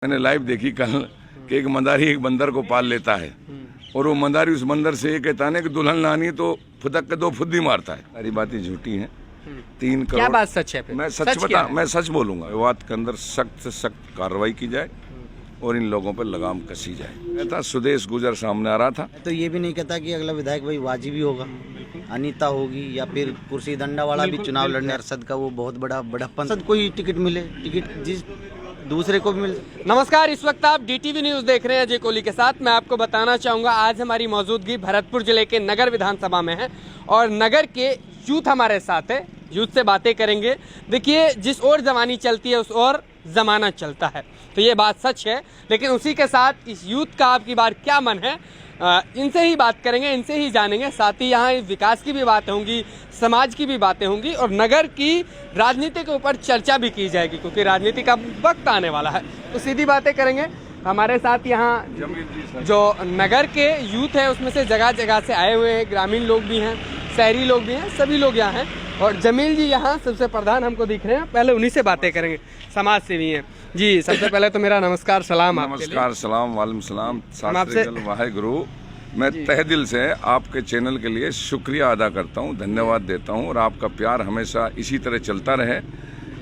मैंने लाइव देखी कल कि एक मंदारी एक बंदर को पाल लेता है और वो मंदारी उस बंदर से ये कहता है कि दुल्हन लानी है तो फुदक के 2 फुद्दी मारता है। सारी बातें झूठी हैं। 3 करोड़ क्या बात सच है? मैं सच बोलूंगा। विवाद के अंदर सख्त से सख्त कार्रवाई की जाए और इन लोगों पर लगाम कसी जाए। कहता सुदेश गुजर सामने आ रहा था। तो ये भी नहीं कहता कि अगला विधायक भाई वाजिबी होगा, अनीता होगी या फिर कुर्सी डंडा वाला भी चुनाव लड़ने। अरशद का वो बहुत बड़ा बड़प्पन, अरशद को ही टिकट मिले, टिकट जिस दूसरे को भी मिल। नमस्कार, इस वक्त आप डीटीवी न्यूज देख रहे हैं अजय कोहली के साथ। मैं आपको बताना चाहूँगा आज हमारी मौजूदगी भरतपुर जिले के नगर विधानसभा में है और नगर के यूथ हमारे साथ है। यूथ से बातें करेंगे। देखिए, जिस ओर जवानी चलती है उस ओर जमाना चलता है, तो ये बात सच है। लेकिन उसी के साथ इस यूथ का आपकी बार क्या मन है, इनसे ही बात करेंगे, इनसे ही जानेंगे। साथ ही यहाँ विकास की भी बातें होंगी, समाज की भी बातें होंगी और नगर की राजनीति के ऊपर चर्चा भी की जाएगी, क्योंकि राजनीति का वक्त आने वाला है। तो सीधी बातें करेंगे। हमारे साथ यहाँ जो नगर के यूथ है उसमें से जगह जगह से आए हुए हैं, ग्रामीण लोग भी हैं, शहरी लोग भी हैं, सभी लोग यहाँ हैं। और जमील जी यहाँ सबसे प्रधान हमको दिख रहे हैं। पहले उन्हीं से बातें करेंगे, समाज सेवी हैं जी। सबसे पहले तो मेरा नमस्कार सलाम। नमस्कार सलाम, वालेकुम सलाम, वाहेगुरु। मैं तहे दिल से आपके चैनल के लिए शुक्रिया अदा करता हूँ, धन्यवाद देता हूँ और आपका प्यार हमेशा इसी तरह चलता रहे।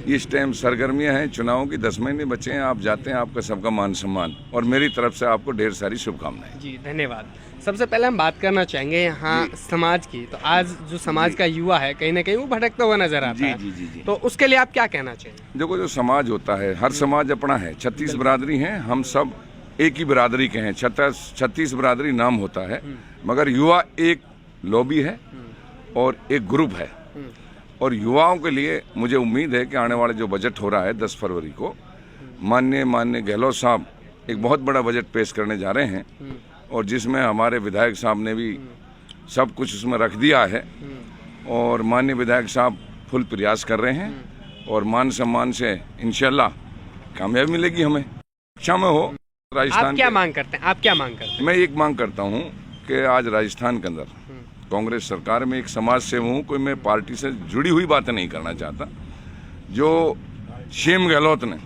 इस टाइम सरगर्मियाँ हैं, चुनाव की 10 महीने बचे हैं, आप जाते हैं, आपका सबका मान सम्मान और मेरी तरफ से आपको ढेर सारी शुभकामनाएं। जी धन्यवाद। सबसे पहले हम बात करना चाहेंगे यहाँ समाज की। तो आज जो समाज का युवा है कहीं ना कहीं वो भटकता हुआ नजर आता है। जी। तो उसके लिए आप क्या कहना चाहिए? देखो, जो समाज होता है, हर समाज अपना है। 36 बिरादरी हैं, हम सब एक ही बिरादरी के हैं। 36 बिरादरी नाम होता है, मगर युवा एक लॉबी है और एक ग्रुप है। और युवाओं के लिए मुझे उम्मीद है कि आने वाले जो बजट हो रहा है 10 फरवरी को, माननीय गहलोत साहब एक बहुत बड़ा बजट पेश करने जा रहे हैं और जिसमें हमारे विधायक साहब ने भी सब कुछ उसमें रख दिया है और माननीय विधायक साहब फुल प्रयास कर रहे हैं और मान सम्मान से इंशाल्लाह कामयाबी मिलेगी हमें। अच्छा में हो राजस्थान। आप क्या मांग करते हैं? आप क्या मांग करते हैं? मैं एक मांग करता हूँ कि आज राजस्थान के अंदर कांग्रेस सरकार में एक समाज सेवी हूँ, कोई मैं पार्टी से जुड़ी हुई बातें नहीं करना चाहता। जो सीएम गहलोत ने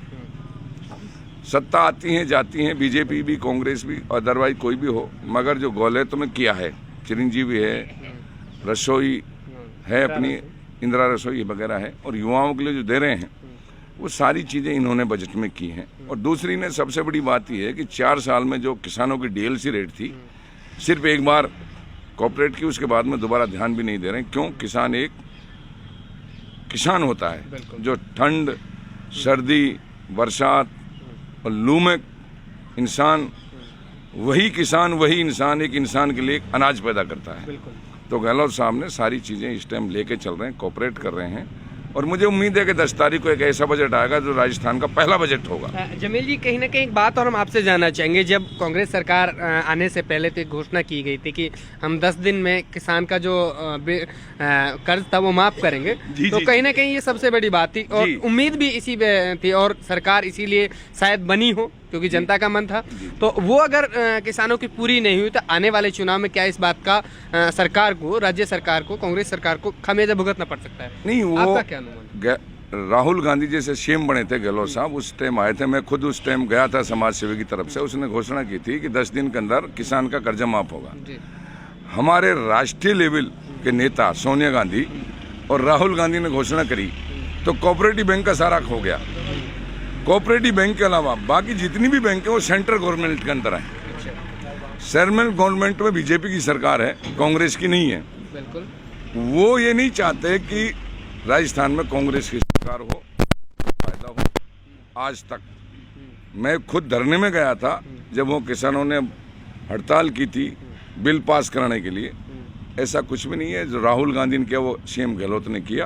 सत्ता आती हैं जाती हैं, बीजेपी भी कांग्रेस भी अदरवाइज कोई भी हो, मगर जो गहलोत में किया है, चिरंजीवी है, रसोई है, अपनी इंदिरा रसोई वगैरह है और युवाओं के लिए जो दे रहे हैं वो सारी चीज़ें इन्होंने बजट में की हैं। और दूसरी ने सबसे बड़ी बात यह है कि 4 साल में जो किसानों की डीएलसी रेट थी, सिर्फ एक बार कॉर्पोरेट की, उसके बाद में दोबारा ध्यान भी नहीं दे रहे हैं। क्यों? किसान एक किसान होता है जो ठंड, सर्दी, बरसात और लू में इंसान, वही किसान, वही इंसान एक इंसान के लिए अनाज पैदा करता है। तो गहलोत साहब ने सारी चीज़ें इस टाइम लेके चल रहे हैं, कोऑपरेट कर रहे हैं और मुझे उम्मीद है कि 10 तारीख को एक ऐसा बजट आएगा जो राजस्थान का पहला बजट होगा। जमील जी, कहीं ना कहीं एक बात और हम आपसे जानना चाहेंगे। जब कांग्रेस सरकार आने से पहले तो एक घोषणा की गई थी कि हम 10 दिन में किसान का जो कर्ज था वो माफ करेंगे। तो कहीं ना कहीं ये सबसे बड़ी बात थी और उम्मीद भी इसी थी और सरकार इसीलिए शायद बनी हो, क्योंकि जनता का मन था। तो वो अगर किसानों की पूरी नहीं हुई तो आने वाले चुनाव में क्या इस बात का सरकार को, राज्य सरकार को, कांग्रेस सरकार को खामियाजा भुगतना पड़ सकता है? नहीं, वो आपका क्या अनुमान? राहुल गांधी जैसे सीएम बने थे गहलोत साहब, उस टाइम आए थे, मैं खुद उस टाइम गया था समाज सेवी की तरफ से। उसने घोषणा की थी कि 10 दिन के अंदर किसान का कर्जा माफ होगा। हमारे राष्ट्रीय लेवल के नेता सोनिया गांधी और राहुल गांधी ने घोषणा करी तो कोऑपरेटिव बैंक का सारा खो गया। कोऑपरेटिव बैंक के अलावा बाकी जितनी भी बैंक है वो सेंट्रल गवर्नमेंट के अंदर है। सेंट्रल गवर्नमेंट में बीजेपी की सरकार है, कांग्रेस की नहीं है। बिल्कुल। वो ये नहीं चाहते कि राजस्थान में कांग्रेस की सरकार हो, फायदा हो। आज तक मैं खुद धरने में गया था जब वो किसानों ने हड़ताल की थी बिल पास कराने के लिए। ऐसा कुछ भी नहीं है। जो राहुल गांधी ने किया वो सीएम गहलोत ने किया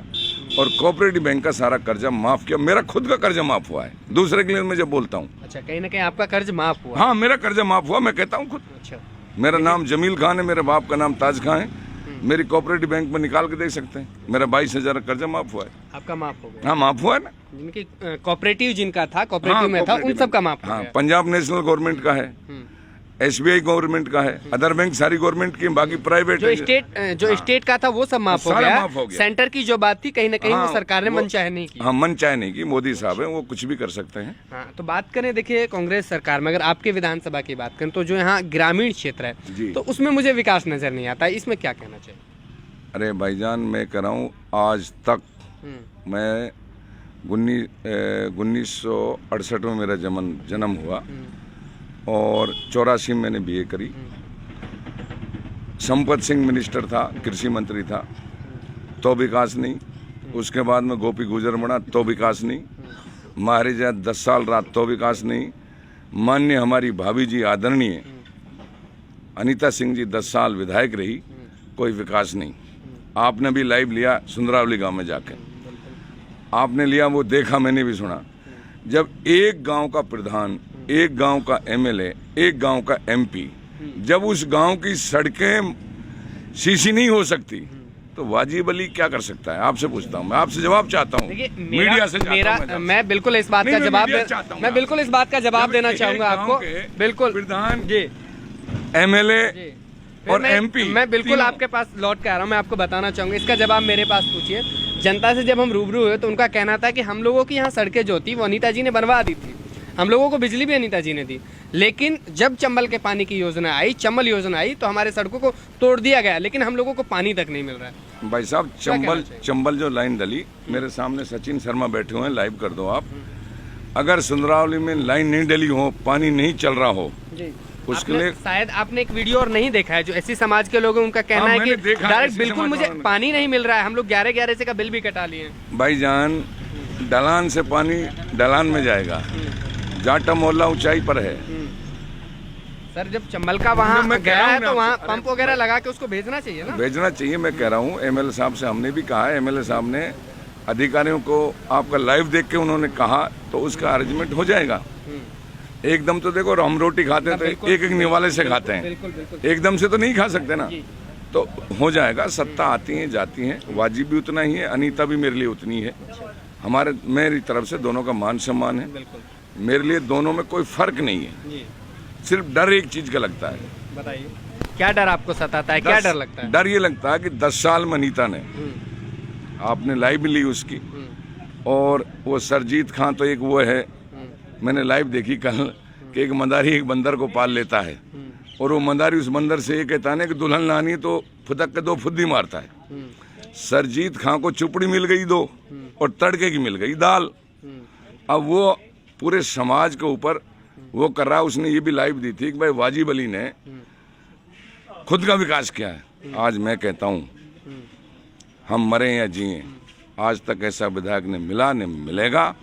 और कोऑपरेटिव बैंक का सारा कर्जा माफ किया। मेरा खुद का कर्जा माफ हुआ है, दूसरे के लिए मैं जब बोलता हूँ। अच्छा, कहीं ना कहीं आपका कर्ज माफ हुआ? हाँ, मेरा कर्जा माफ हुआ, मैं कहता हूँ खुद। अच्छा, मेरा नाम जमील खान है, मेरे बाप का नाम ताज खान है। मेरी कोऑपरेटिव बैंक में निकाल के देख सकते हैं, मेरा 22,000 कर्जा माफ हुआ है। आपका माफ हो गया? हाँ, माफ हुआ है ना। जिनकी कोऑपरेटिव जिनका था, कोऑपरेटिव में था, उन सबका माफ हो गया। पंजाब नेशनल गवर्नमेंट का है, SBI गवर्नमेंट का है, अदर बैंक सारी गवर्नमेंट की, बाकी प्राइवेट जो स्टेट का था वो सब माफ हो सारा गया। माफ हो गया। सेंटर की जो बात थी कहीं ना कहीं वो हाँ, सरकार ने वो- मनचाहे नहीं की। हाँ, मन चाहे नहीं की, मोदी साहब है, वो कुछ भी कर सकते हैं। हाँ, तो बात करें, देखिए कांग्रेस सरकार में अगर आपके विधानसभा की बात करें तो जो यहाँ ग्रामीण क्षेत्र जी। है तो उसमें मुझे विकास नजर नहीं आता, इसमें क्या कहना चाहिए? अरे भाईजान, मैं कह रहा हूँ आज तक मैं 1968 में मेरा जन्म हुआ और 84 में मैंने BA करी। संपत सिंह मिनिस्टर था, कृषि मंत्री था, तो विकास नहीं। उसके बाद में गोपी गुजर बना, तो विकास नहीं। महाराजा 10 साल रहा, तो विकास नहीं। मान्य हमारी भाभी जी आदरणीय अनीता सिंह जी 10 साल विधायक रही, कोई विकास नहीं। आपने भी लाइव लिया सुंदरावली गांव में जाके, आपने लिया, वो देखा, मैंने भी सुना। जब एक गांव का प्रधान, एक गांव का MLA, एक गांव का MP, जब उस गांव की सड़कें सीसी नहीं हो सकती तो वाजिब अली क्या कर सकता है? आपसे पूछता हूं, मैं आपसे जवाब चाहता हूं, देखिए मीडिया से चाहता हूं मैं बिल्कुल इस बात का जवाब मैं बिल्कुल इस बात का जवाब देना चाहूंगा आपको। बिल्कुल प्रधान जी, MLA जी। और मैं, MP मैं बिल्कुल तीनों। आपके पास लौट के आ रहा हूँ, मैं आपको बताना चाहूंगा, इसका जवाब मेरे पास पूछिए। जनता से जब हम रूबरू हुए तो उनका कहना था कि हम लोगों की यहाँ सड़कें जो थी वो अनीता जी ने बनवा दी थी, हम लोगों को बिजली भी अनीता जी ने दी, लेकिन जब चंबल के पानी की योजना आई, चंबल योजना आई, तो हमारे सड़कों को तोड़ दिया गया, लेकिन हम लोगों को पानी तक नहीं मिल रहा है। भाई साहब, चंबल जो लाइन डली, मेरे सामने सचिन शर्मा बैठे हुए हैं, लाइव कर दो आप। अगर सुंदरावली में लाइन नहीं डली हो, पानी नहीं चल रहा हो, जी, उसके लिए शायद आपने एक वीडियो और नहीं देखा है, जो ऐसी समाज के लोग हैं उनका कहना है मैंने कि देखा है, डायरेक्ट SC बिल्कुल समाज मुझे वालों ने। पानी नहीं मिल रहा है, हम लोग 11-11 का बिल भी कटा लिए हैं। भाईजान, ढलान से पानी ढलान में जाएगा, जाटा मोहल्ला ऊंचाई पर है। सर, जब चंबल का वहाँ मैं कह गया रहा हूँ है ना तो वहाँ आपसे, पंप वगैरह लगा के उसको भेजना चाहिए ना। भेजना चाहिए, मैं कह रहा हूँ। MLA साहब से हमने भी कहा है, MLA साहब ने अधिकारियों को आपका लाइव देख के उन्होंने कहा तो उसका अरेंजमेंट हो जाएगा। एकदम तो देखो, हम रोटी खाते हैं तो एक एक निवाले से खाते हैं, बिल्कुल बिल्कुल एकदम से तो नहीं खा सकते ना, तो हो जाएगा। सत्ता आती है जाती है, वाजिब भी उतना ही है, अनीता भी मेरे लिए उतनी है। हमारे मेरी तरफ से दोनों का मान सम्मान है, मेरे लिए दोनों में कोई फर्क नहीं है। जी, सिर्फ डर एक चीज का लगता है। बताइए क्या डर आपको सताता है, क्या डर लगता है? डर ये लगता है कि 10 साल में अनीता ने, आपने लाइव ली उसकी, और वो सरजीत खान तो एक वो है, मैंने लाइव देखी कल, कि एक मंदारी एक बंदर को पाल लेता है और वो मंदारी उस बंदर से ये कहता है कि दुल्हन लानी तो फुदक के 2 फुद्दी मारता है। सरजीत खान को चुपड़ी मिल गई 2 और तड़के की मिल गई दाल। अब वो पूरे समाज के ऊपर वो कर रहा है। उसने ये भी लाइव दी थी कि भाई वाजिब अली ने खुद का विकास किया है। आज मैं कहता हूँ, हम मरे या जिए, आज तक ऐसा विधायक ने मिला न मिलेगा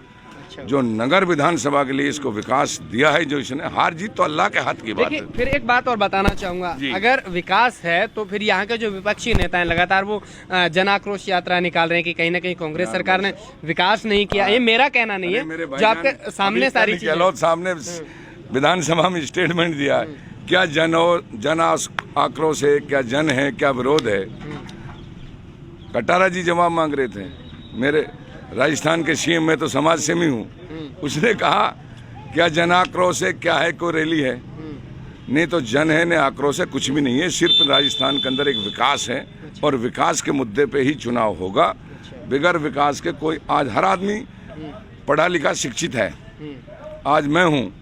जो नगर विधानसभा के लिए इसको विकास दिया है। जो इसने, हार जीत तो अल्लाह के हाथ की बात देखिए, है। फिर एक बात और बताना चाहूंगा, अगर विकास है तो फिर यहाँ के जो विपक्षी नेता हैं लगातार वो जन आक्रोश यात्रा निकाल रहे हैं कि कहीं ना कहीं कांग्रेस सरकार ने विकास नहीं किया। ये मेरा कहना नहीं है, जो आपके सामने सारी चीजें। गहलोत साहब ने विधानसभा में स्टेटमेंट दिया है, क्या जन आक्रोश है, क्या जन है, क्या विरोध है। कटारा जी जवाब मांग रहे थे, मेरे राजस्थान के CM में तो समाज सेवी हूँ, उसने कहा क्या जन आक्रोश है, क्या है, कोई रैली है? नहीं तो जन है न आक्रोश है, कुछ भी नहीं है। सिर्फ राजस्थान के अंदर एक विकास है और विकास के मुद्दे पे ही चुनाव होगा। बगैर विकास के कोई, आज हर आदमी पढ़ा लिखा शिक्षित है। आज मैं हूँ,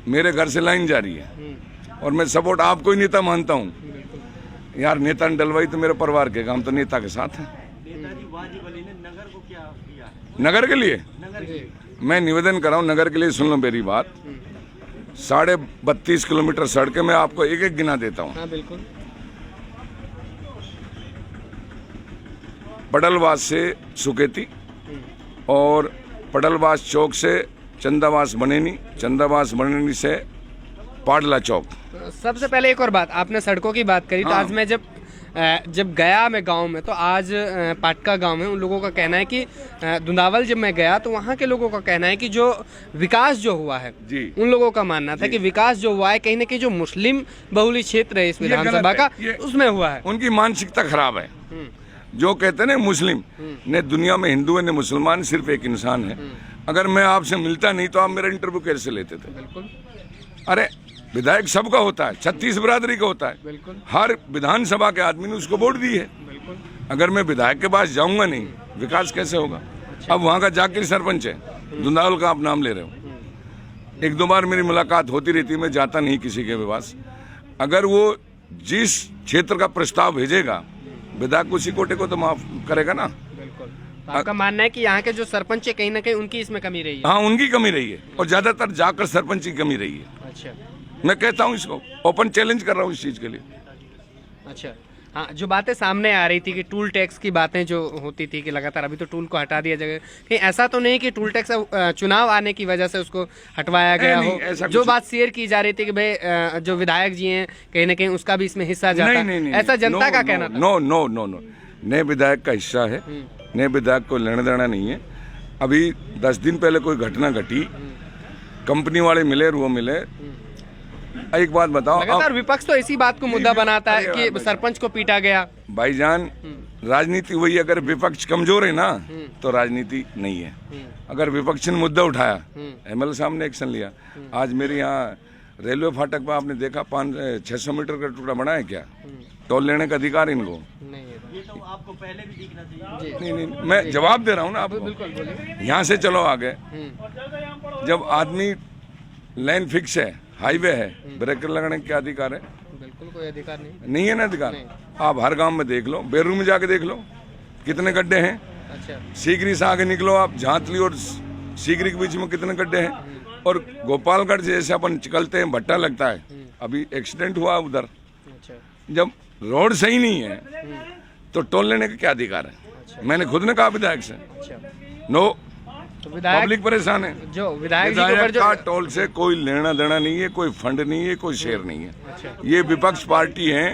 मेरे घर से लाइन जा रही है और मैं सपोर्ट आपको ही नेता मानता हूँ। यार, नेता ने डलवाई तो मेरे परिवार के काम, तो नेता के साथ है। नगर के लिए मैं निवेदन कर रहा हूँ, नगर के लिए सुन लो मेरी बात। 32.5 किलोमीटर सड़कें मैं आपको एक एक गिना देता हूँ। हाँ, बिल्कुल। पडलवास से सुकेती और पडलवास चौक से चंदावास बनेनी, चंदावास बनेनी से पाडला चौक। सबसे पहले एक और बात, आपने सड़कों की बात करी, तो आज मैं जब गया मैं गांव में, तो आज पाटका गांव में उन लोगों का कहना है कि दुंदावल जब मैं गया तो वहाँ के लोगों का कहना है कि जो विकास जो हुआ है जी, उन लोगों का मानना था कि विकास जो हुआ है कहीं ना कहीं जो मुस्लिम बहुल क्षेत्र है इस विधानसभा का, उसमें हुआ है। उनकी मानसिकता खराब है। जो कहते हैं ना मुस्लिम ने, दुनिया में हिंदू है न मुसलमान, सिर्फ एक इंसान है। अगर मैं आपसे मिलता नहीं तो आप मेरा इंटरव्यू कैसे लेते थे? बिल्कुल। अरे विधायक सबका होता है, 36 बिरादरी का होता है। बिल्कुल हर विधानसभा के आदमी ने उसको वोट दी है। बिल्कुल। अगर मैं विधायक के पास जाऊंगा नहीं, विकास कैसे होगा? अब वहाँ का जाकिर सरपंच है, धुंधावल का आप नाम ले रहे हो। एक दो बार मेरी मुलाकात होती रहती है, मैं जाता नहीं किसी के पास। अगर वो जिस क्षेत्र का प्रस्ताव भेजेगा, विधायक उसी कोटे को तो माफ करेगा ना। बिल्कुल। तो आपका मानना है कि यहाँ के जो सरपंच है कहीं ना कहीं उनकी इसमें कमी रही है? हाँ, उनकी कमी रही है, और ज्यादातर जाकर सरपंच की कमी रही है। अच्छा मैं कहता हूँ, इसको ओपन चैलेंज कर रहा हूँ इस चीज के लिए। अच्छा। हाँ, जो बातें सामने आ रही थी कि टूल टैक्स की बातें जो होती थी कि लगातार अभी तो टूल को हटा दिया जाएगा, कहीं ऐसा तो नहीं कि टूल टैक्स चुनाव आने की वजह से उसको हटवाया गया नहीं, हो? ऐसा जो कुछ- बात शेयर की जा रही थी कि भाई जो विधायक जी हैं कहीं ना कहीं उसका भी इसमें हिस्सा जाता है, नहीं, ऐसा जनता का कहना था। नो नो नो नो, नए विधायक का हिस्सा है, नए विधायक को लेना देना नहीं है। अभी 10 दिन पहले कोई घटना घटी, कंपनी वाले मिले, वो मिले। एक बात बताओ, लगातार विपक्ष तो इसी बात को मुद्दा बनाता है अरे कि सरपंच को पीटा गया। भाईजान, राजनीति वही, अगर विपक्ष कमजोर है ना तो राजनीति नहीं है। अगर विपक्ष ने मुद्दा उठाया, एमएलए साहब ने एक्शन लिया। आज मेरे यहाँ रेलवे फाटक पर आपने देखा 600 मीटर का टुकड़ा बना है क्या? टोल लेने का अधिकार इनको नहीं है। ये तो आपको पहले भी दिखना चाहिए। नहीं, मैं जवाब दे रहा हूँ ना आपको। बिल्कुल बोलिए। यहाँ से चलो आगे, जब आदमी लाइन फिक्स है, हाईवे है, ब्रेकर लगाने का क्या अधिकार है? बिल्कुल कोई अधिकार नहीं। नहीं है ना अधिकार। आप हर गांव में देख लो, बेरू में जाके देख लो कितने गड्ढे हैं। अच्छा। सीगरी से आगे निकलो आप, झांतली और सीगरी के बीच में कितने गड्ढे हैं। और गोपालगढ़ जैसे अपन निकलते हैं, भट्टा लगता है, अभी एक्सीडेंट हुआ उधर। अच्छा। जब रोड सही नहीं है तो टोल लेने का क्या अधिकार है? मैंने खुद ने कहा विधायक से, अच्छा। नो, तो विधायक पब्लिक परेशान है। जो विधायक जी के ऊपर विधायक जो का टोल से कोई लेना देना नहीं है, कोई फंड नहीं है, कोई शेयर नहीं है। अच्छा। ये विपक्ष पार्टी है,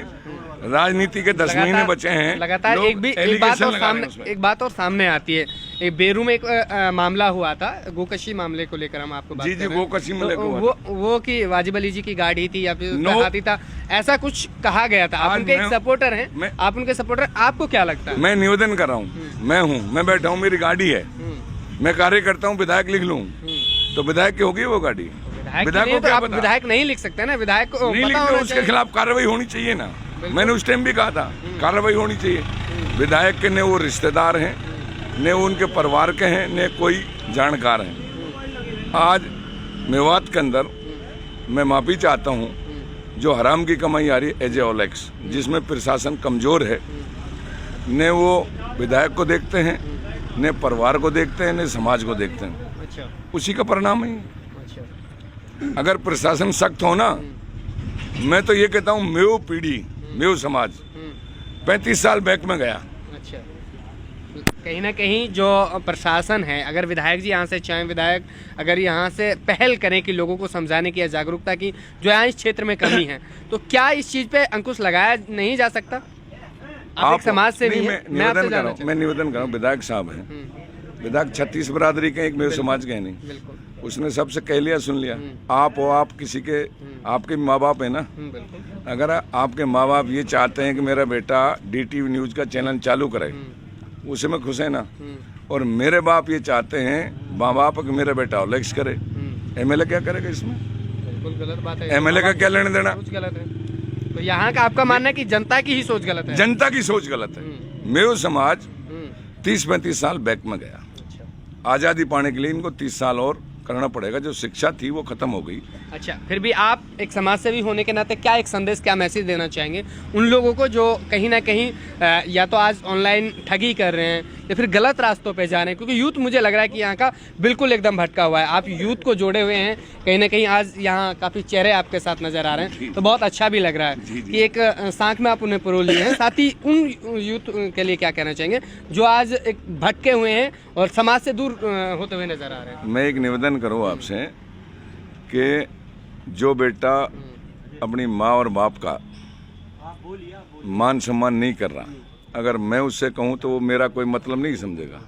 राजनीति के 10 महीने बचे हैं। लगातार लोग एक allegation बात और लगा रहे हैं सामने उसमें। एक बात और सामने आती है। एक बेरू में एक मामला हुआ था, गोकशी मामले को लेकर हम आपको बात जी, कर रहे हैं। गोकशी मामले तो को हुआ वो कि वाजिब अली जी की गाड़ी थी या फिर उसका No। हाथी था, ऐसा कुछ कहा गया था। आप आज उनके एक मैं- सपोर्टर हैं, मैं- आप उनके सपोर्टर, आपको क्या लगता है? मैं निवेदन कर रहा हूँ, मैं बैठा हूँ, मेरी गाड़ी है, मैं कार्य करता हूँ, विधायक लिख लूँ तो विधायक की होगी वो गाड़ी? विधायक विधायक नहीं, को तो क्या आप पता? विधायक नहीं लिख सकते ना, विधायक को नहीं पता लिखते, होना उसके चाहिए। खिलाफ कार्रवाई होनी चाहिए ना। मैंने उस टाइम भी कहा था कार्रवाई होनी चाहिए। विधायक के ने वो रिश्तेदार हैं, ने वो उनके परिवार के हैं, ने कोई जानकार हैं। आज मेवात के अंदर मैं माफी चाहता हूँ, जो हराम की कमाई आ रही है एज ए ओलेक्स, जिसमें प्रशासन कमजोर है, ने वो विधायक को देखते हैं, ने परिवार को देखते हैं, ने समाज को देखते हैं। अच्छा। उसी का परिणाम है। अच्छा। अगर प्रशासन सख्त हो ना, मैं तो ये कहता हूँ, मेव पीढ़ी, मेव समाज 35 साल बैक में गया। अच्छा। कहीं ना कहीं जो प्रशासन है, अगर विधायक जी यहाँ से चाहें, विधायक अगर यहाँ से पहल करें कि लोगों को समझाने की या जागरूकता की जो यहाँ इस क्षेत्र में कमी है, तो क्या इस चीज़ पे अंकुश लगाया नहीं जा सकता? आप एक समाज से नहीं, भी मैं हैं, निवेदन कर रहा हूँ, मैं निवेदन कर रहा हूँ, विधायक साहब हैं, विधायक 36 बिरादरी के, एक मेरे समाज के हैं नहीं। बिल्कुल। उसने सबसे कह लिया, सुन लिया। आप हो, आप किसी के, आपके माँ बाप है ना। बिल्कुल। अगर आपके माँ बाप ये चाहते हैं कि मेरा बेटा DTV न्यूज का चैनल चालू करे, उसे में खुश है ना। और मेरे बाप ये चाहते हैं, माँ बाप कि मेरा बेटा ओलेक्स करे, एमएलए क्या करेगा इसमें? बिल्कुल गलत बात है। एमएलए का क्या लेने देना? सोच गलत है। तो यहाँ का आपका मानना है कि जनता की ही सोच गलत है? जनता की सोच गलत है। मेरे समाज 30-35 साल बैक में गया। अच्छा। आज़ादी पाने के लिए इनको 30 साल और करना पड़ेगा। जो शिक्षा थी वो खत्म हो गई। अच्छा, फिर भी आप एक समाज सेवी होने के नाते क्या एक संदेश, क्या मैसेज देना चाहेंगे उन लोगों को जो कहीं ना कहीं या तो आज ऑनलाइन ठगी कर रहे हैं या फिर गलत रास्तों पे जा रहे हैं? क्योंकि यूथ मुझे लग रहा है कि यहाँ का बिल्कुल एकदम भटका हुआ है। आप यूथ को जोड़े हुए हैं, कहीं ना कहीं आज यहाँ काफ़ी चेहरे आपके साथ नज़र आ रहे हैं, तो बहुत अच्छा भी लग रहा है कि एक साथ में आप उन्हें परो लिए हैं। साथ ही उन यूथ के लिए क्या कहना चाहेंगे जो आज एक भटके हुए हैं और समाज से दूर होते हुए नज़र आ रहे हैं? मैं एक निवेदन करूँ आपसे कि जो बेटा अपनी माँ और बाप का मान सम्मान नहीं कर रहा, अगर मैं उससे कहूँ तो वो मेरा कोई मतलब नहीं समझेगा।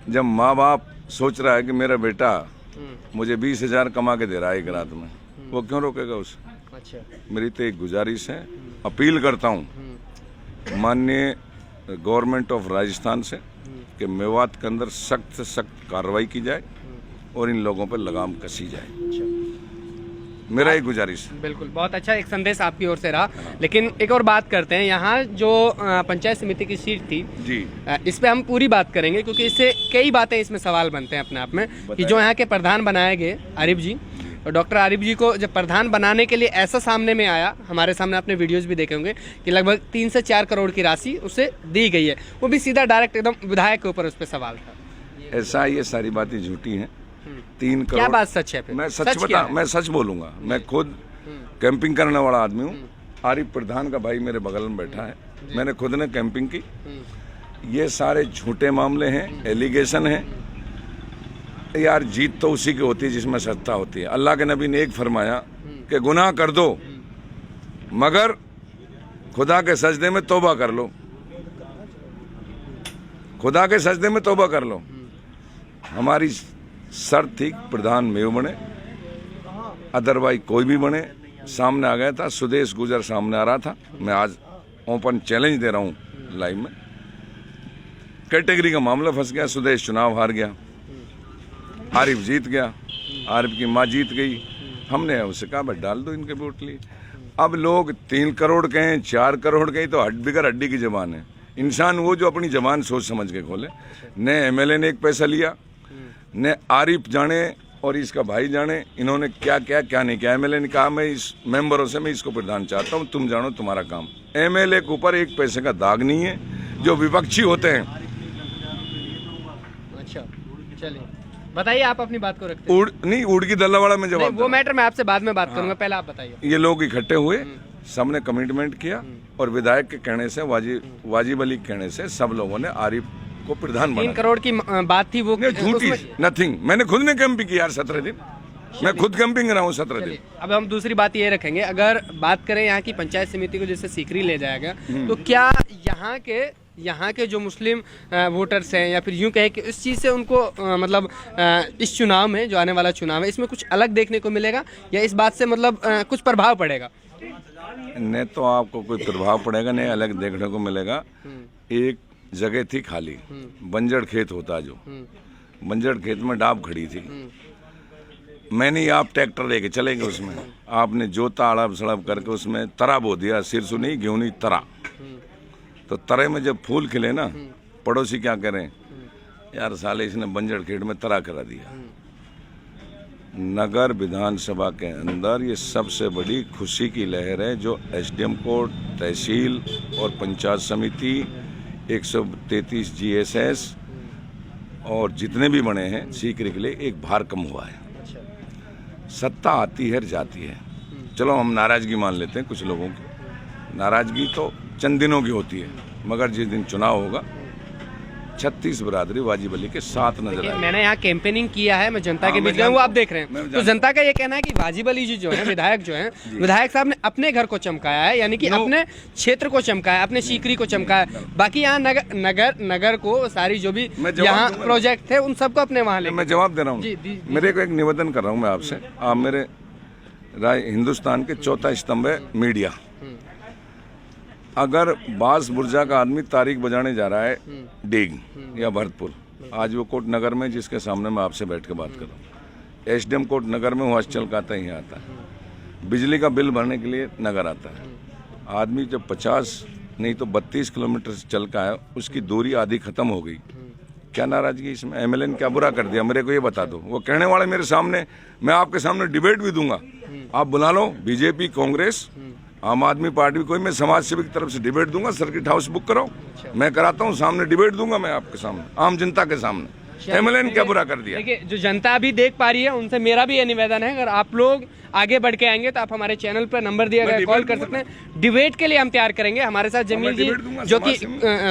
जब माँ बाप सोच रहा है कि मेरा बेटा मुझे 20,000 कमा के दे रहा है एक रात में, वो क्यों रोकेगा उसे? अच्छा। मेरी तो एक गुजारिश है, अपील करता हूँ माननीय गवर्नमेंट ऑफ राजस्थान से कि मेवात के अंदर सख्त से सख्त कार्रवाई की जाए और इन लोगों पर लगाम कसी जाए। मेरा एक गुजारिश। बिल्कुल, बहुत अच्छा एक संदेश आपकी ओर से रहा। लेकिन एक और बात करते हैं, यहाँ जो पंचायत समिति की सीट थी जी, इस पे हम पूरी बात करेंगे, क्योंकि इससे कई बातें इसमें सवाल बनते हैं अपने आप में कि जो यहाँ के प्रधान बनाए गए आरिफ जी, और डॉक्टर आरिफ जी को जब प्रधान बनाने के लिए ऐसा सामने में आया, हमारे सामने आपने वीडियोस भी देखे होंगे कि लगभग 3 से 4 करोड़ की राशि उसे दी गई है, वो भी सीधा डायरेक्ट एकदम विधायक के ऊपर उस पर सवाल था। ऐसा ये सारी बातें झूठी हैं। 3 करोड़ क्या बात सच है? मैं सच बोलूंगा। मैं खुद कैंपिंग करने वाला आदमी हूँ। आरिफ प्रधान का भाई मेरे बगल में बैठा है, मैंने खुद ने कैंपिंग की। ये सारे झूठे मामले हैं, एलिगेशन हैं। यार जीत तो उसी की होती है जिसमें सत्ता होती है। अल्लाह के नबी ने एक फरमाया कि गुनाह कर दो मगर खुदा के सजदे में तौबा कर लो, खुदा के सजदे में तौबा कर लो। हमारी शर्त थी प्रधान मेयो बने, अदरवाइज कोई भी बने। सामने आ गया था, सुदेश गुजर सामने आ रहा था। मैं आज ओपन चैलेंज दे रहा हूँ लाइव में। कैटेगरी का मामला फंस गया, सुदेश चुनाव हार गया, आरिफ जीत गया, आरिफ की माँ जीत गई। हमने उससे कहा बस डाल दो इनके वोट लिए। अब लोग 3 करोड़ कहें 4 करोड़ कहें तो बिगर हड्डी की जबान है। इंसान वो जो अपनी जबान सोच समझ के खोले। न एमएलए ने एक पैसा लिया, ने आरिफ जाने और इसका भाई जाने इन्होंने क्या क्या क्या नहीं किया। एमएलए ने कहा मैं इस मेंबरों से मैं इसको प्रधान चाहता हूं, तुम जानो तुम्हारा काम। एमएलए के ऊपर एक पैसे का दाग नहीं है। जो विपक्षी होते हैं, अच्छा चलिए बताइए, आप अपनी बात को रखते हैं। उड़ की दल्लावाड़ा में जवाब वो मैटर मैं आपसे बाद में बात करूंगा, पहले आप बताइए। ये लोग इकट्ठे हुए, सबने कमिटमेंट किया और विधायक के कहने से, वाजिब अली के कहने से सब लोगों ने आरिफ को प्रधान बनाया। 3 करोड़ की बात थी वो झूठी, नथिंग। मैंने खुद ने कैंपिंग की यार 17 दिन, मैं खुद कैंपिंग रहा हूँ 17 दिन। अब हम दूसरी बात ये रखेंगे, अगर बात करें यहाँ की पंचायत समिति को जैसे सीकरी ले जाएगा, तो क्या यहाँ के जो मुस्लिम वोटर्स हैं, या फिर यूँ कहें कि इस चीज़ से उनको मतलब इस चुनाव में जो आने वाला चुनाव है इसमें कुछ अलग देखने को मिलेगा, या इस बात से मतलब कुछ प्रभाव पड़ेगा? न तो आपको कोई प्रभाव पड़ेगा, न अलग देखने को मिलेगा। एक जगह थी खाली, बंजर खेत होता, जो बंजर खेत में डाब खड़ी थी। मैंने आप ट्रैक्टर लेके चलेंगे, उसमें आपने जोता अड़ब सड़ब करके उसमें तरा बो दिया, सिरसु नहीं गेहूं नहीं तरा। तो तरे में जब फूल खिले ना, पड़ोसी क्या करें, यार साले इसने बंजर खेत में तरा करा दिया। नगर विधानसभा के अंदर ये सबसे बड़ी खुशी की लहर है, जो एसडीएम कोर्ट, तहसील और पंचायत समिति, 133 जीएसएस और जितने भी बने हैं सीकरी के लिए एक भार कम हुआ है। सत्ता आती है जाती है, चलो हम नाराजगी मान लेते हैं कुछ लोगों की। नाराजगी तो चंद दिनों की होती है, मगर जिस दिन चुनाव होगा 36 बरादरी वाजिब अली के साथ नजर आएगी। मैंने यहाँ कैंपेनिंग किया है, मैं जनता के बीच गया हूँ, वो आप देख रहे हैं। तो जनता का ये कहना है कि वाजिब अली जी जो है विधायक जो है, विधायक साहब ने अपने घर को चमकाया है, यानी कि अपने क्षेत्र को चमकाया, अपने सीकरी को चमकाया। बाकी यहाँ नगर को सारी जो भी यहाँ प्रोजेक्ट थे उन सबको अपने वहाँ ले। मैं जवाब दे रहा हूँ। मेरे को एक निवेदन कर रहा हूँ मैं आपसे। आप मेरे हिंदुस्तान के चौथा स्तंभ है मीडिया। अगर बास बुर्जा का आदमी तारीख बजाने जा रहा है डेग या भरतपुर, आज वो कोर्ट नगर में जिसके सामने मैं आपसे बैठ के बात कर रहा हूँ, एसडीएम कोर्ट नगर में वो चल आता ही आता है। बिजली का बिल भरने के लिए नगर आता है। आदमी जब 50 नहीं तो 32 किलोमीटर से चल का है, उसकी दूरी आधी खत्म हो गई। क्या नाराजगी इसमें? एमएलए ने क्या बुरा कर दिया मेरे को ये बता दो। वो कहने वाले मेरे सामने, मैं आपके सामने डिबेट भी दूंगा, आप बुला लो। बीजेपी, कांग्रेस, आम आदमी पार्टी, कोई मैं समाज सेवी की तरफ से डिबेट दूंगा। सर्किट हाउस बुक कराओ, मैं कराता हूँ, सामने डिबेट दूंगा मैं आपके सामने, आम जनता के सामने। एमएलए ने क्या बुरा कर दिया? देखिए, जो जनता अभी देख पा रही है उनसे मेरा भी ये निवेदन है, अगर आप लोग आगे बढ़ के आएंगे तो आप हमारे चैनल पर नंबर दिया गया कॉल कर सकते हैं। डिबेट के लिए हम तैयार करेंगे। हमारे साथ जमील जी जो कि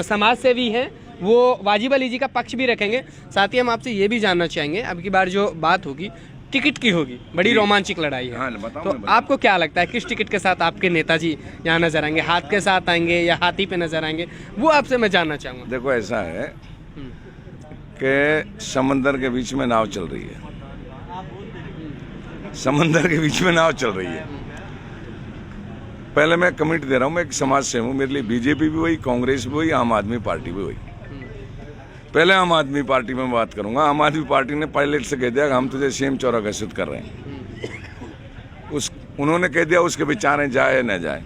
समाज सेवी हैं, वो वाजिब अली जी का पक्ष भी रखेंगे। साथ ही हम आपसे ये भी जानना चाहेंगे, अब की बार जो बात होगी टिकट की होगी, बड़ी रोमांचक लड़ाई है। हाँ, तो आपको क्या लगता है किस टिकट के साथ आपके नेताजी यहाँ नजर आएंगे? हाथ के साथ आएंगे या हाथी पे नजर आएंगे, वो आपसे मैं जानना चाहूँगा। देखो, ऐसा है कि समंदर के बीच में नाव चल रही है, समंदर के बीच में नाव चल रही है। पहले मैं कमिट दे रहा हूँ, मैं एक समाज से हूँ। मेरे लिए बीजेपी भी वही, कांग्रेस भी वही, आम आदमी पार्टी भी वही। पहले आम आदमी पार्टी में बात करूंगा। आम आदमी पार्टी ने पायलट से कह दिया कि हम तुझे सेम चौरा घोषित कर रहे हैं। उन्होंने कह दिया उसके विचारें जाए न जाए।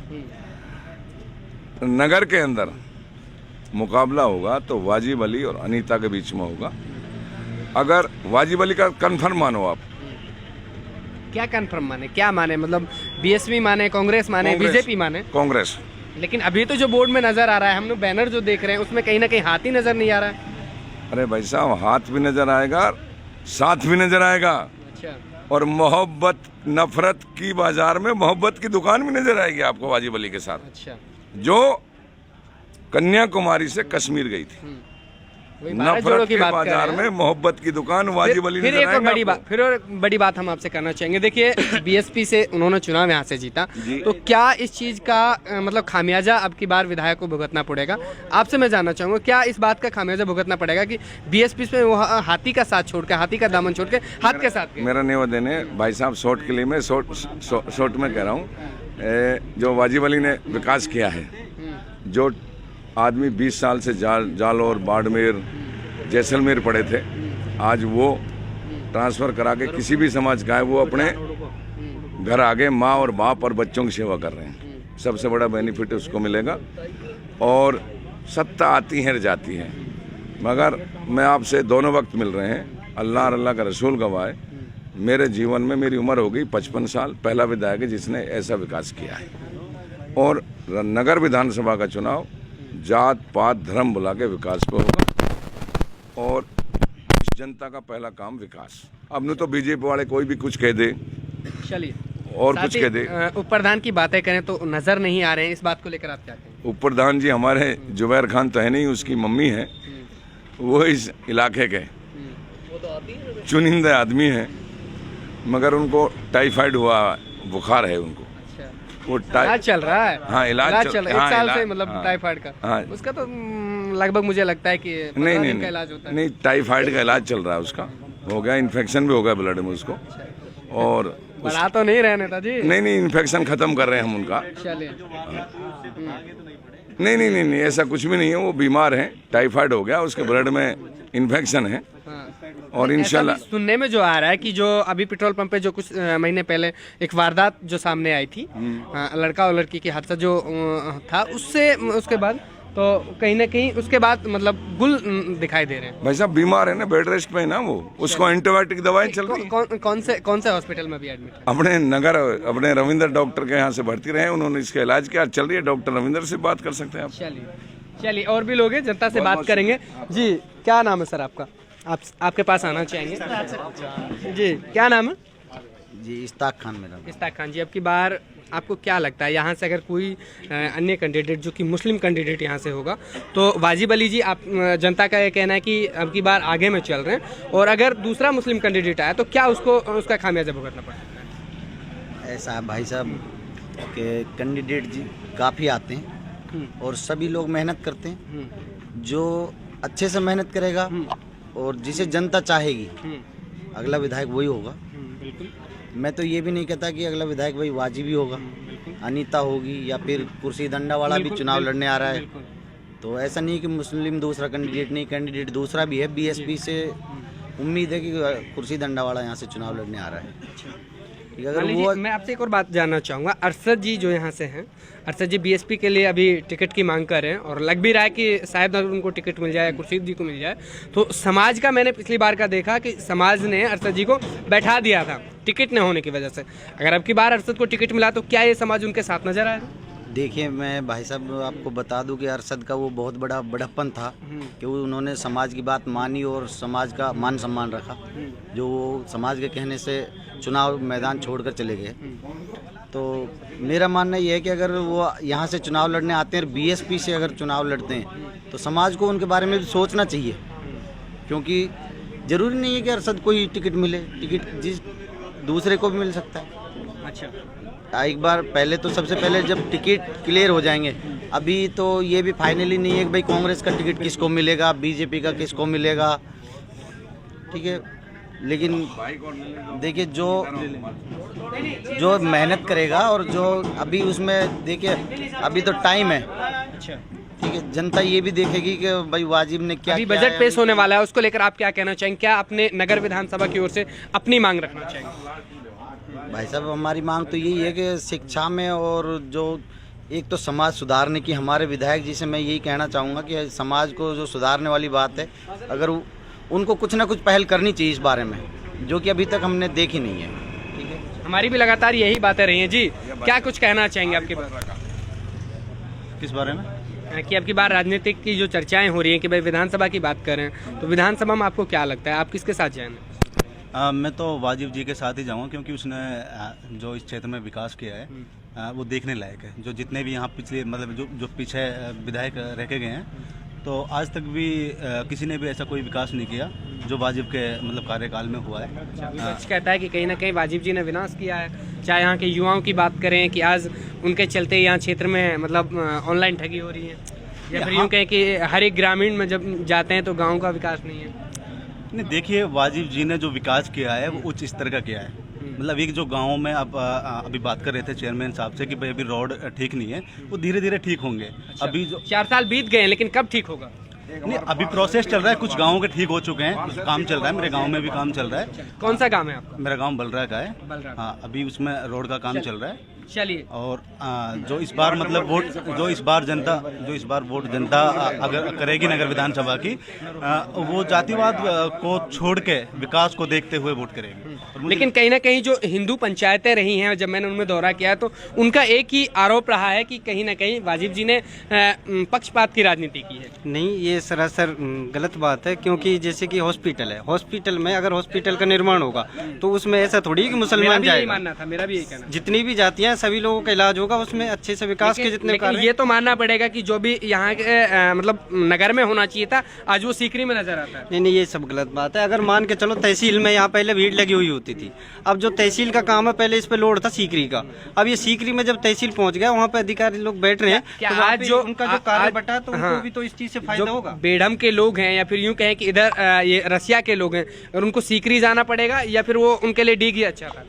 नगर के अंदर मुकाबला होगा तो वाजिब अली और अनीता के बीच में होगा। अगर वाजिब अली का कन्फर्म मानो आप, क्या कंफर्म माने, क्या माने, मतलब बीएसपी माने, कांग्रेस माने, बीजेपी माने? कांग्रेस। लेकिन अभी तो जो बोर्ड में नजर आ रहा है, हम लोग बैनर जो देख रहे हैं उसमें कहीं ना कहीं हाथ ही नजर नहीं आ रहा है। अरे भाई साहब, हाथ भी नजर आएगा, साथ भी नजर आएगा, अच्छा, और मोहब्बत नफरत की बाजार में मोहब्बत की दुकान भी नजर आएगी आपको वाजिब अली के साथ, अच्छा, जो कन्याकुमारी से कश्मीर गई थी। वही भारत जोड़ो नफरत की के बात कर बाजार रहे में हैं। मोहब्बत की दुकान वाजिब अली फिर नजर एक और आएगा बड़ी बात, आपको। फिर और बड़ी बात हम आपसे करना चाहेंगे। देखिए बीएसपी से उन्होंने चुनाव यहाँ से जीता, जी। तो क्या इस चीज का मतलब खामियाजा अब की बार विधायक को भुगतना पड़ेगा? आपसे मैं जानना चाहूंगा, क्या इस बात का खामियाजा भुगतना पड़ेगा कि बीएसपी में वो हाथी का साथ छोड़ के, हाथी का दामन छोड़ के हाथ के साथ गए? मेरा निवेदन है भाई साहब, शॉर्ट के लिए मैं शॉर्ट में कह रहा हूँ, जो वाजिब अली ने विकास किया है, जो आदमी 20 साल से जालौर, बाड़मेर, जैसलमेर पड़े थे, आज वो ट्रांसफ़र करा के किसी भी समाज का है, वो अपने घर आगे माँ और बाप और बच्चों की सेवा कर रहे हैं। सबसे बड़ा बेनिफिट उसको मिलेगा। और सत्ता आती है जाती है, मगर मैं आपसे दोनों वक्त मिल रहे हैं, अल्लाह और अल्लाह का रसूल गवाह है, मेरे जीवन में मेरी उम्र हो गई 55 साल, पहला विधायक है जिसने ऐसा विकास किया है। और नगर विधानसभा का चुनाव जात पात धर्म बुला के विकास पे होगा, और इस जनता का पहला काम विकास। अब न तो बीजेपी वाले कोई भी कुछ कह दे, चलिए, और कुछ कह दे। उप प्रधान की बातें करें तो नजर नहीं आ रहे हैं, इस बात को लेकर आप क्या कहें? उप प्रधान जी हमारे जुबैर खान तो है नहीं, उसकी मम्मी है, वो इस इलाके के चुनिंदा आदमी हैं, मगर उनको टाइफाइड हुआ, बुखार है उनको, वो इलाज चल रहा है। हाँ, इलाज चल रहा है, हाँ, 1 साल से, इलाज, मतलब हाँ, टाइफाइड का। हाँ। उसका तो लगभग मुझे लगता है कि 15 दिन का इलाज होता है। नहीं, टाइफाइड का इलाज चल रहा है उसका, हो गया, इन्फेक्शन भी हो गया ब्लड में उसको, और बढ़ा तो नहीं रहे नेताजी? नहीं, इन्फेक्शन खत्म कर रहे हैं हम उनका। चलिए, नहीं, ऐसा कुछ भी नहीं है, वो बीमार हैं, टाइफाइड हो गया, उसके ब्लड में इन्फेक्शन है, और इंशाल्लाह। ऐसा भी सुनने में जो आ रहा है कि जो अभी पेट्रोल पंप पे जो कुछ महीने पहले एक वारदात जो सामने आई थी, लड़का और लड़की की हादसा जो था, उससे उसके बाद तो कहीं ना कहीं उसके बाद मतलब गुल दिखाई दे रहे हैं। भाई साहब बीमार है ना, बेड रेस्ट पे है ना वो, उसको एंटीबायोटिक दवाएं चल रही है। कौन से हॉस्पिटल में भी एडमिट है? अपने रविंद्र डॉक्टर के यहाँ से भर्ती रहे, उन्होंने इसका इलाज किया, चल रही है, डॉक्टर रविंद्र से बात कर सकते हैं आप। चलिए, और भी लोग हैं, जनता से बात करेंगे। जी, क्या नाम है सर आपका? आपके पास आना चाहेंगे। जी, क्या नाम है? जी, इस्ताक खान मेरा नाम। इस्ताक खान जी, अब की बार आपको क्या लगता है, यहाँ से अगर कोई अन्य कैंडिडेट जो कि मुस्लिम कैंडिडेट यहाँ से होगा, तो वाजिब अली जी, आप जनता का ये कहना है कि अब की बार आगे में चल रहे हैं, और अगर दूसरा मुस्लिम कैंडिडेट आया तो क्या उसका खामियाजा भुगतना पड़ सकता है? ऐसा है भाई साहब कि कैंडिडेट जी काफ़ी आते हैं और सभी लोग मेहनत करते हैं, जो अच्छे से मेहनत करेगा और जिसे जनता चाहेगी अगला विधायक वही होगा। बिल्कुल। मैं तो ये भी नहीं कहता कि अगला विधायक भाई वाजिब ही होगा, अनीता होगी, या फिर कुर्सी दंडा वाला भी चुनाव लड़ने आ रहा है, तो ऐसा नहीं कि मुस्लिम दूसरा कैंडिडेट नहीं, कैंडिडेट दूसरा भी है। बीएसपी से उम्मीद है कि कुर्सी दंडा वाला यहाँ से चुनाव लड़ने आ रहा है। अगर वो, मैं आपसे एक और बात जानना चाहूँगा, अरशद जी जो यहाँ से हैं, अरशद जी बीएसपी के लिए अभी टिकट की मांग कर रहे हैं, और लग भी रहा है कि शायद अगर उनको टिकट मिल जाए, खुर्शीद जी को मिल जाए, तो समाज का, मैंने पिछली बार का देखा कि समाज ने अरशद जी को बैठा दिया था टिकट न होने की वजह से। अगर अब की बार अरशद को टिकट मिला तो क्या ये समाज उनके साथ नजर आएगा? देखिए, मैं भाई साहब आपको बता दूं कि अरशद का वो बहुत बड़ा बड़प्पन था कि वो उन्होंने समाज की बात मानी और समाज का मान सम्मान रखा, जो वो समाज के कहने से चुनाव मैदान छोड़कर चले गए। तो मेरा मानना ये है कि अगर वो यहाँ से चुनाव लड़ने आते हैं और बीएसपी से अगर चुनाव लड़ते हैं तो समाज को उनके बारे में भी सोचना चाहिए, क्योंकि ज़रूरी नहीं है कि अरशद को ही टिकट मिले, टिकट जिस दूसरे को भी मिल सकता है। अच्छा, एक बार पहले तो सबसे पहले जब टिकट क्लियर हो जाएंगे, अभी तो ये भी फाइनली नहीं है कि भाई कांग्रेस का टिकट किसको मिलेगा, बीजेपी का किसको मिलेगा, ठीक है। लेकिन देखिए, जो मेहनत करेगा और जो अभी उसमें देखिए अभी तो टाइम है, ठीक है, जनता ये भी देखेगी कि भाई वाजिब ने क्या अभी किया बजट है। पेश होने वाला है, उसको लेकर आप क्या कहना चाहेंगे? क्या अपने नगर विधानसभा की ओर से अपनी मांग रखना चाहेंगे? भाई साहब हमारी मांग तो यही है कि शिक्षा में, और जो एक तो समाज सुधारने की, हमारे विधायक जी से मैं यही कहना चाहूँगा कि समाज को जो सुधारने वाली बात है, अगर उनको कुछ ना कुछ पहल करनी चाहिए इस बारे में, जो कि अभी तक हमने देखी नहीं है। ठीक है, हमारी भी लगातार यही बातें रही हैं। जी, क्या कुछ कहना चाहेंगे आपके बारे किस बारे में? कि अब की बार राजनीतिक की जो चर्चाएं हो रही हैं कि भाई विधानसभा की बात कर रहे हैं, तो विधानसभा में आपको क्या लगता है, आप किसके साथ जाएंगे? मैं तो वाजिब जी के साथ ही जाऊँगा, क्योंकि उसने जो इस क्षेत्र में विकास किया है वो देखने लायक है। जो जितने भी यहाँ पिछले मतलब जो पीछे विधायक रह के गए हैं, तो आज तक भी किसी ने भी ऐसा कोई विकास नहीं किया जो वाजिब के मतलब कार्यकाल में हुआ है। विपक्ष कहता है कि कहीं ना कहीं वाजिब जी ने विनाश किया है। चाहे यहाँ के युवाओं की बात करें कि आज उनके चलते यहाँ क्षेत्र में मतलब ऑनलाइन ठगी हो रही है, या फिर यूँ कहें कि हर एक ग्रामीण में जब जाते हैं तो गाँव का विकास नहीं है। नहीं, देखिए वाजिब जी ने जो विकास किया है वो उच्च स्तर का किया है। मतलब एक जो गाँव में अब अभी बात कर रहे थे चेयरमैन साहब से कि भाई अभी रोड ठीक नहीं है, वो धीरे धीरे ठीक होंगे। अभी जो 4 साल बीत गए हैं, लेकिन कब ठीक होगा? नहीं, अभी प्रोसेस चल रहा है, कुछ गाँव के ठीक हो चुके हैं, काम चल रहा है। मेरे गाँव में भी काम चल रहा है। कौन सा गाँव है आपका? मेरा गाँव बलरा का है। बलरा। हाँ, अभी उसमें रोड का काम चल रहा है। चलिए, और जो इस बार मतलब वोट जो इस बार वोट जनता अगर करेगी नगर विधानसभा की, वो जातिवाद को छोड़ के विकास को देखते हुए वोट करेगी। लेकिन कहीं ना कहीं जो हिंदू पंचायतें रही हैं, जब मैंने उनमें दौरा किया तो उनका एक ही आरोप रहा है कि कहीं ना कहीं वाजिब जी ने पक्षपात की राजनीति की है। नहीं, ये सरासर गलत बात है, क्योंकि जैसे कि हॉस्पिटल है, हॉस्पिटल में अगर हॉस्पिटल का निर्माण होगा तो उसमें ऐसा थोड़ी कि मुसलमान जाएगा। मानना था, मेरा भी यही कहना। जितनी भी जातियां सभी लोगों का इलाज होगा, उसमें अच्छे से विकास के जितने लेकिन ये तो मानना पड़ेगा कि जो भी यहाँ के मतलब नगर में होना चाहिए था, आज वो सीकरी में नजर आता है। नहीं नहीं, ये सब गलत बात है। अगर मान के चलो तहसील में यहाँ पहले भीड़ लगी हुई होती थी, अब जो तहसील का काम है पहले इस पे लोड था सीकरी का, अब ये सीकरी में जब तहसील पहुंच गया, वहाँ पे अधिकारी लोग बैठ रहे हैं, क्या तो आज जो उनका जो कार्य बटा तो हाँ, उनको भी तो इस चीज से फायदा जो होगा। बेढ़म के लोग हैं या फिर यूं कहें कि इधर ये रसिया के लोग हैं, और उनको सीकरी जाना पड़ेगा, या फिर वो उनके लिए डीगी अच्छा था?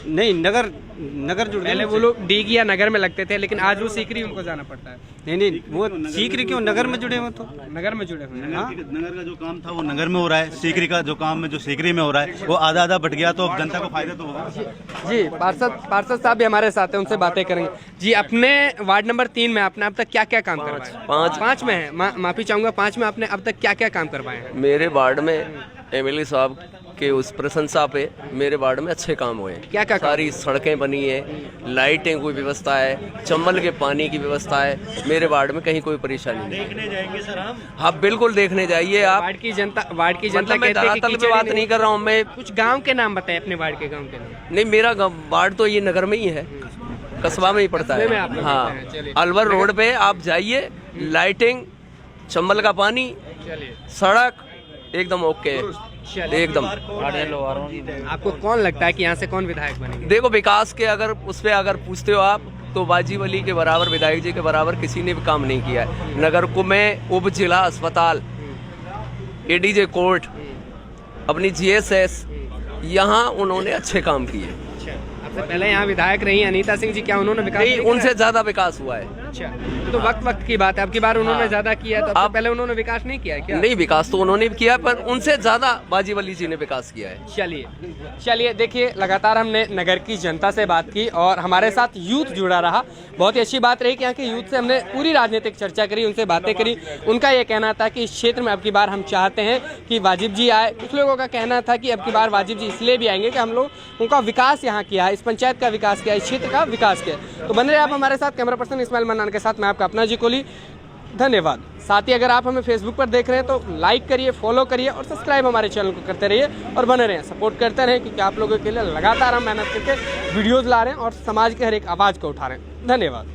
नहीं, नगर जुड़ पहले वो लोग डीगी या नगर में लगते थे, लेकिन आज वो सीकरी उनको जाना पड़ता है। नहीं, वो सीकरी क्यों नगर में जुड़े हुए, तो नगर में जुड़े हुए हैं। नगर का जो काम था वो नगर में हो रहा है, सीकरी का जो काम है जो सीकरी में हो रहा है वो आधा बट गया, तो अब जनता को फायदा तो होगा। जी, पार्षद साहब भी हमारे साथ हैं, उनसे बातें करेंगे। जी, अपने वार्ड नंबर 3 में आपने अब तक क्या क्या काम करवाए हैं? पाँच में है, माफी चाहूंगा, 5 में आपने अब तक क्या क्या काम करवाए हैं? मेरे वार्ड में एमएलए साहब के उस प्रशंसा पे मेरे वार्ड में अच्छे काम हुए। क्या क्या काम? सारी सड़कें बनी है, लाइटें की व्यवस्था है, चंबल के पानी की व्यवस्था है। मेरे वार्ड में कहीं कोई परेशानी नहीं। देखने जाएंगे सर हम? हाँ, बिल्कुल देखने जाइए आप। वार्ड की जनता मतलब मैं कहती है कि धरातल पे बात नहीं कर रहा हूँ मैं। कुछ गांव के नाम बताए, अपने वार्ड के गांव के नाम। नहीं, मेरा वार्ड तो ये नगर में ही है, कस्बा में ही पड़ता कस्बे में आप है। लोग हाँ, रहते हैं, चलिए। अलवर रोड पे आप जाइए, लाइटिंग, चंबल का पानी, सड़क एकदम ओके, एकदम। आपको कौन लगता है कि यहाँ से कौन विधायक बनेंगे? देखो, विकास के अगर उस पे अगर पूछते हो आप, तो वाजिब अली के बराबर, विधायक जी के बराबर किसी ने भी काम नहीं किया है। नगर को में उप जिला अस्पताल, एडीजे कोर्ट, अपनी जीएसएस, यहाँ उन्होंने अच्छे काम किए। आपसे पहले यहाँ विधायक रही अनीता सिंह जी, क्या उन्होंने विकास नहीं, नहीं करा? उनसे ज्यादा विकास हुआ है। अच्छा, तो वक्त की बात है, अब की बार उन्होंने ज्यादा किया है, तो अब पहले उन्होंने विकास नहीं किया है क्या? नहीं, विकास तो उन्होंने भी किया, पर उनसे ज्यादा वाजिब अली जी ने विकास किया है। चलिए, देखिए, लगातार हमने नगर की जनता से बात की और हमारे साथ यूथ जुड़ा रहा। बहुत ही अच्छी बात रही कि यहाँ के यूथ से हमने पूरी राजनीतिक चर्चा करी, उनसे बातें करी। उनका ये कहना था कि इस क्षेत्र में अब की बार हम चाहते हैं कि वाजिब जी आए। कुछ लोगों का कहना था कि अब की बार वाजिब जी इसलिए भी आएंगे कि हम लोग उनका विकास यहाँ किया है, इस पंचायत का विकास किया, इस क्षेत्र का विकास किया। तो बन रहे आप हमारे साथ, कैमरा पर्सन इस्माइल मन्नान के साथ मैं आपका अपना जी कोहली, धन्यवाद। साथ ही अगर आप हमें फेसबुक पर देख रहे हैं तो लाइक करिए, फॉलो करिए और सब्सक्राइब हमारे चैनल को करते रहिए और बने रहें, सपोर्ट करते रहें, क्योंकि आप लोगों के लिए लगातार हम मेहनत करके वीडियोज़ ला रहे हैं और समाज के हर एक आवाज़ को उठा रहे हैं। धन्यवाद।